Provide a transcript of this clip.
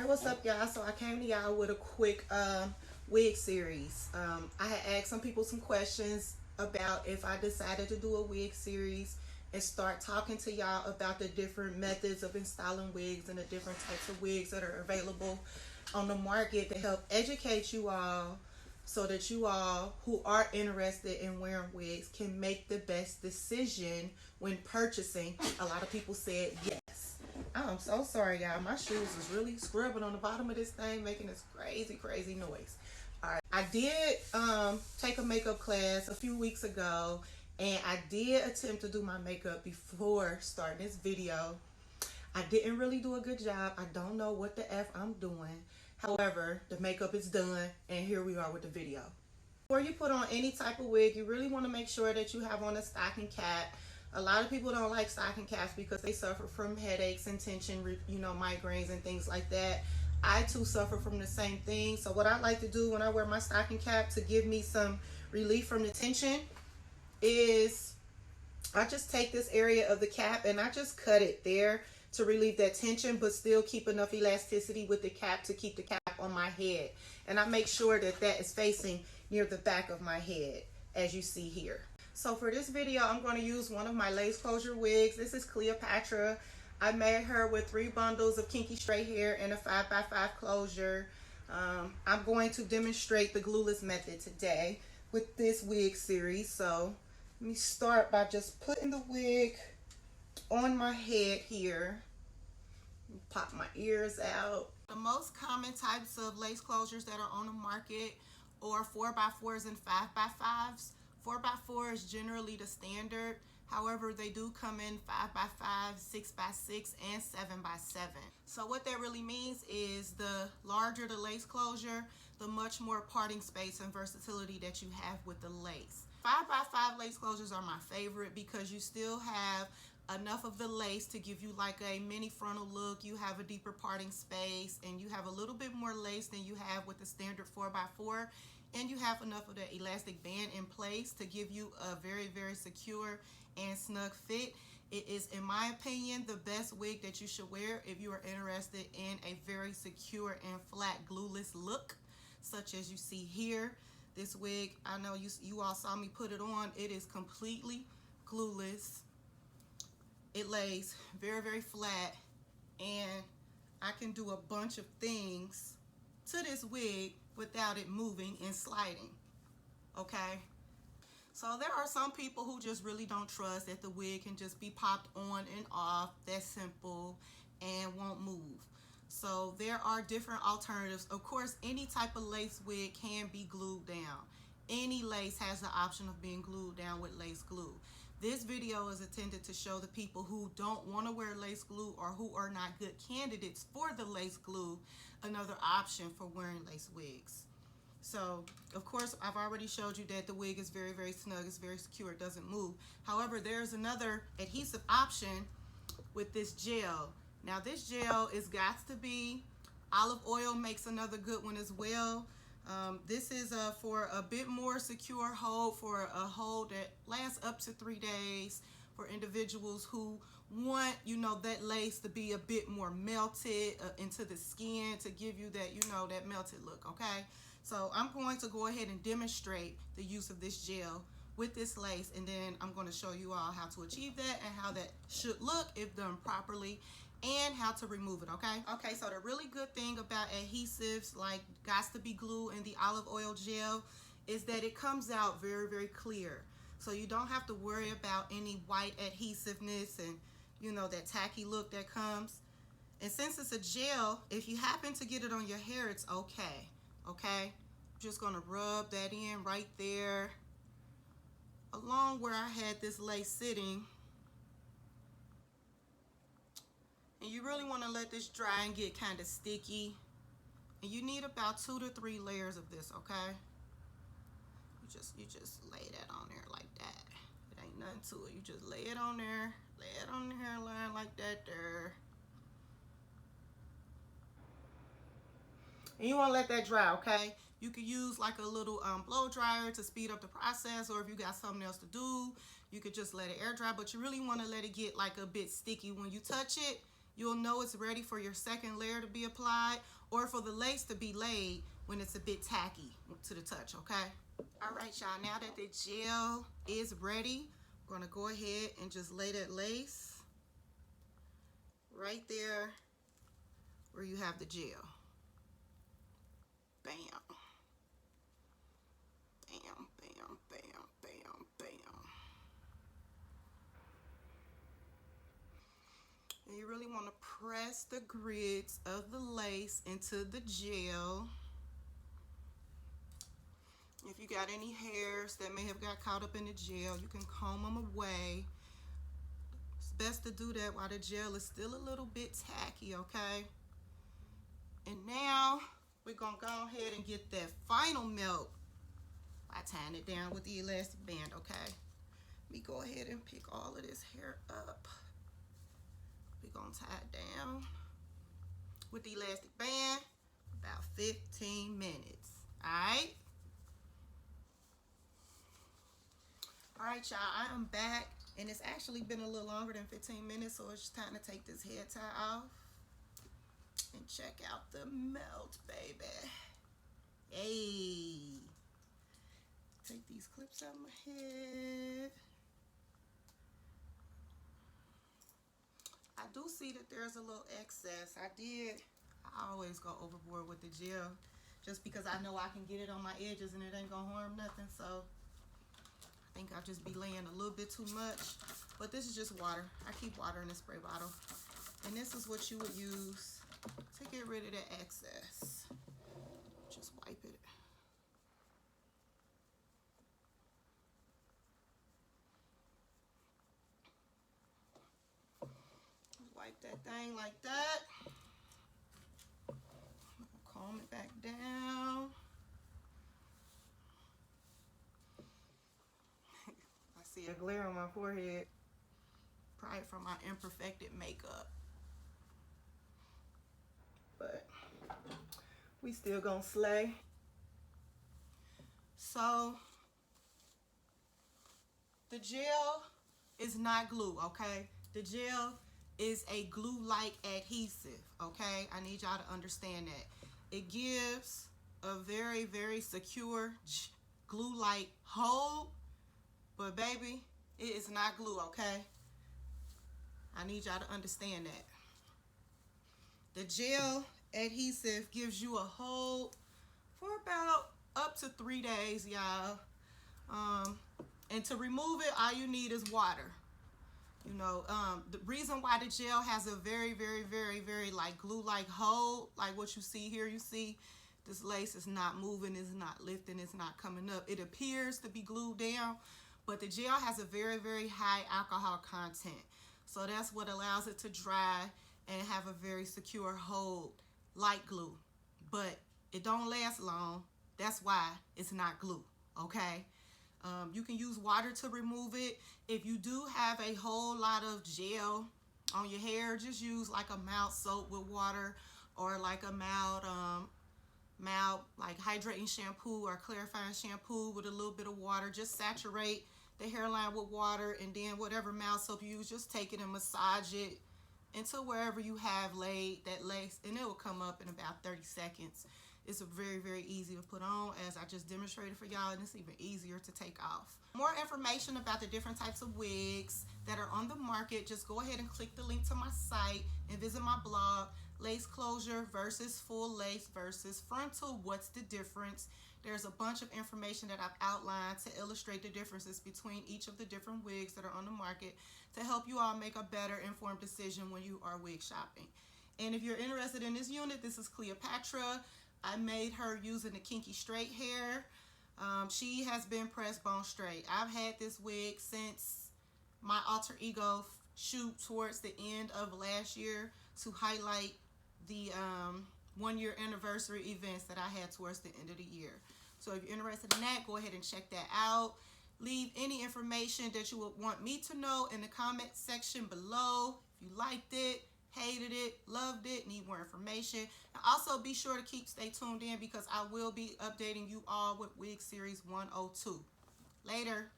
Alright, what's up y'all? So I came to y'all with a quick wig series. I had asked some people some questions about if I decided to do a wig series and start talking to y'all about the different methods of installing wigs and the different types of wigs that are available on the market to help educate you all so that you all who are interested in wearing wigs can make the best decision when purchasing. A lot of people said yes. I'm so sorry, y'all. My shoes is really scrubbing on the bottom of this thing, making this crazy noise. All right, I did take a makeup class a few weeks ago, and I did attempt to do my makeup before starting this video. I didn't really do a good job. I don't know what the F I'm doing. However, the makeup is done, and here we are with the video. Before you put on any type of wig, you really want to make sure that you have on a stocking cap. A lot of people don't like stocking caps because they suffer from headaches and tension, migraines and things like that. I too suffer from the same thing. So what I like to do when I wear my stocking cap to give me some relief from the tension is I just take this area of the cap and I just cut it there to relieve that tension, but still keep enough elasticity with the cap to keep the cap on my head. And I make sure that that is facing near the back of my head, as you see here. So for this video, I'm going to use one of my lace closure wigs. This is Cleopatra. I made her with 3 bundles of kinky straight hair and a 5x5 closure. I'm going to demonstrate the glueless method today with this wig series. So let me start by just putting the wig on my head here. Pop my ears out. The most common types of lace closures that are on the market are 4x4s and 5x5s. 4x4 is generally the standard. However, they do come in 5x5, 6x6, and 7x7. So what that really means is the larger the lace closure, the much more parting space and versatility that you have with the lace. 5x5 lace closures are my favorite because you still have enough of the lace to give you like a mini frontal look. You have a deeper parting space and you have a little bit more lace than you have with the standard 4x4. And you have enough of the elastic band in place to give you a very secure and snug fit. It is, in my opinion, the best wig that you should wear if you are interested in a very secure and flat glueless look, such as you see here. This wig, I know you all saw me put it on. It is completely glueless. It lays very flat, and I can do a bunch of things to this wig without it moving and sliding. Okay, so there are some people who just really don't trust that the wig can just be popped on and off, that's simple, and won't move. So there are different alternatives. Of course, any type of lace wig can be glued down. Any lace has the option of being glued down with lace glue. This video is intended to show the people who don't want to wear lace glue or who are not good candidates for the lace glue another option for wearing lace wigs. So, of course, I've already showed you that the wig is very snug, it's very secure, it doesn't move. However, there's another adhesive option with this gel. Now, this gel is got to be olive oil, makes another good one as well. This is for a bit more secure hold, for a hold that lasts up to 3 days, for individuals who want, that lace to be a bit more melted into the skin to give you that, that melted look, okay? So I'm going to go ahead and demonstrate the use of this gel with this lace, and then I'm going to show you all how to achieve that and how that should look if done properly, and how to remove it, okay? Okay, so the really good thing about adhesives like Gots to Be Glue and the olive oil gel is that it comes out very clear. So you don't have to worry about any white adhesiveness and, that tacky look that comes. And since it's a gel, if you happen to get it on your hair, it's okay, okay? I'm just gonna rub that in right there along where I had this lace sitting. And you really want to let this dry and get kind of sticky. And you need about 2 to 3 layers of this, okay? You just lay that on there like that. It ain't nothing to it. You just lay it on there. Lay it on the hairline like that there. And you want to let that dry, okay? You could use like a little blow dryer to speed up the process, or if you got something else to do, you could just let it air dry, but you really want to let it get like a bit sticky. When you touch it, you'll know it's ready for your second layer to be applied or for the lace to be laid when it's a bit tacky to the touch, okay? All right, y'all, now that the gel is ready, I'm gonna go ahead and just lay that lace right there where you have the gel. Bam. Bam, bam, bam, bam, bam. And you really want to press the grids of the lace into the gel. If you got any hairs that may have got caught up in the gel, you can comb them away. It's best to do that while the gel is still a little bit tacky, okay? And now we're gonna go ahead and get that final melt by tying it down with the elastic band, okay? Let me go ahead and pick all of this hair up. We're gonna tie it down with the elastic band about 15 minutes, all right? All right, y'all, I am back, and it's actually been a little longer than 15 minutes, so it's just time to take this head tie off and check out the melt, baby. Hey, take these clips out of my head. I do see that there's a little excess. I always go overboard with the gel just because I know I can get it on my edges and it ain't gonna harm nothing, so I think I'll just be laying a little bit too much, but this is just water. I keep water in the spray bottle, and this is what you would use to get rid of the excess. Just wipe it. Wipe that thing like that. Comb it back down. I see a glare on my forehead, probably from my imperfected makeup, but we still gonna slay. So the gel is not glue, okay? The gel is a glue-like adhesive, okay? I need y'all to understand that. It gives a very, very secure glue-like hold, but baby, it is not glue, okay? I need y'all to understand that. The gel adhesive gives you a hold for about up to 3 days, y'all. And to remove it, all you need is water. You know, the reason why the gel has a very, very, very, very like glue-like hold, like what you see here, you see this lace is not moving, it's not lifting, it's not coming up. It appears to be glued down, but the gel has a very, very high alcohol content. So that's what allows it to dry and have a very secure hold like glue. But it don't last long. That's why it's not glue, okay? You can use water to remove it. If you do have a whole lot of gel on your hair, just use like a mild soap with water, or like a mild like hydrating shampoo or clarifying shampoo with a little bit of water. Just saturate the hairline with water, and then whatever mild soap you use, just take it and massage it into wherever you have laid that lace, and it will come up in about 30 seconds. It's very, very easy to put on, as I just demonstrated for y'all, and it's even easier to take off. More information about the different types of wigs that are on the market, just go ahead and click the link to my site and visit my blog, Lace Closure versus Full Lace versus Frontal. What's the difference? There's a bunch of information that I've outlined to illustrate the differences between each of the different wigs that are on the market to help you all make a better informed decision when you are wig shopping. And if you're interested in this unit, this is Cleopatra. I made her using the kinky straight hair. She has been pressed bone straight. I've had this wig since my alter ego shoot towards the end of last year to highlight the 1-year anniversary events that I had towards the end of the year. So if you're interested in that, go ahead and check that out. Leave any information that you would want me to know in the comment section below. If you liked it, hated it, loved it, need more information. And also be sure to stay tuned in, because I will be updating you all with Wig Series 102. Later.